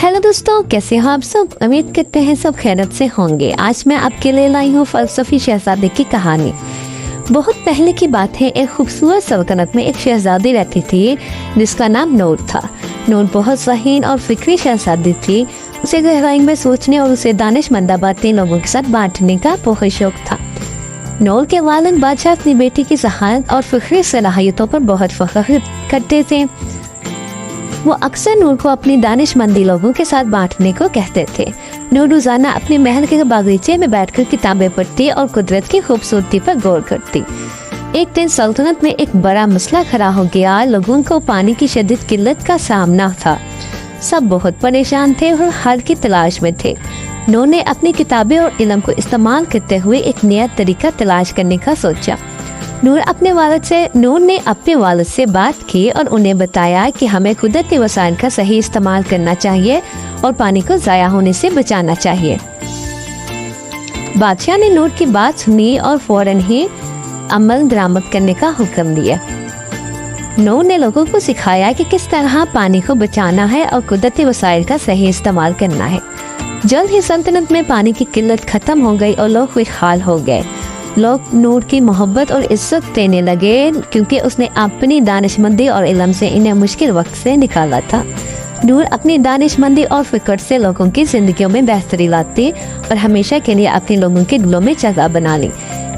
Hello दोस्तों, कैसे हो आप सब। उम्मीद करते हैं सब खैरियत से होंगे। आज मैं आपके लिए लाई हूँ फ़लसफ़ी शहज़ादे की कहानी। बहुत पहले की बात है, एक खूबसूरत सल्तनत में एक शहज़ादी रहती थी जिसका नाम नूर था। नूर बहुत ज़हीन और फ़िक्री शहज़ादी थी। उसे गहराई में सोचने और उसे दानिशमंदा बातें लोगों के साथ बांटने का बहुत शौक था। नूर के वालिद बादशाह अपनी बेटी की ज़हानत और फ़िक्री सलाहियतों पर बहुत फ़ख्र करते थे। वो अक्सर नूर को अपनी दानिशमंदी लोगों के साथ बांटने को कहते थे। नूर रोज़ाना अपने महल के बागीचे में बैठकर किताबें पढ़ती और कुदरत की खूबसूरती पर गौर करती। एक दिन सल्तनत में एक बड़ा मसला खड़ा हो गया। लोगों को पानी की शदीद किल्लत का सामना था। सब बहुत परेशान थे और हल की तलाश में थे। नूर ने अपनी किताबें और इल्म को इस्तेमाल करते हुए एक नया तरीका तलाश करने का सोचा। नूर ने अपने वालिद से बात की और उन्हें बताया कि हमें कुदरती वसाइल का सही इस्तेमाल करना चाहिए और पानी को ज़ाया होने से बचाना चाहिए। बादशाह ने नूर की बात सुनी और फौरन ही अमल दरामद करने का हुक्म दिया। नूर ने लोगों को सिखाया कि किस तरह पानी को बचाना है और कुदरती वसाइल का सही इस्तेमाल करना है। जल्द ही सल्तनत में पानी की किल्लत खत्म हो गई और लोग खुशहाल हो गए। लोग नूर की मोहब्बत और इज्जत देने लगे क्योंकि उसने अपनी दानिशमंदी और इल्म से इन्हें मुश्किल वक्त से निकाला था। नूर अपनी दानिशमंदी और फिक्र से लोगों की जिंदगियों में बेहतरी लाती और हमेशा के लिए अपने लोगों के दिलों में जगह बना ली।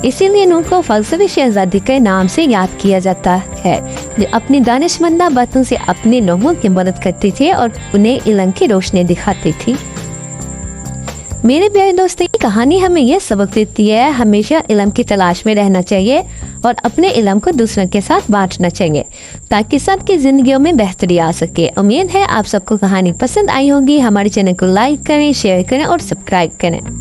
इसीलिए नूर को फ़लसफ़ी शहज़ादी के नाम से याद किया जाता है, जो अपनी दानिशमंदा बातों से अपने लोगों की मदद करती थी और उन्हें इल्म की रोशनी दिखाती थी। मेरे प्यारे दोस्तों, ये कहानी हमें यह सबक देती है, हमेशा इल्म की तलाश में रहना चाहिए और अपने इल्म को दूसरों के साथ बांटना चाहिए ताकि सबकी ज़िंदगियों में बेहतरी आ सके। उम्मीद है आप सबको कहानी पसंद आई होगी। हमारे चैनल को लाइक करें, शेयर करें और सब्सक्राइब करें।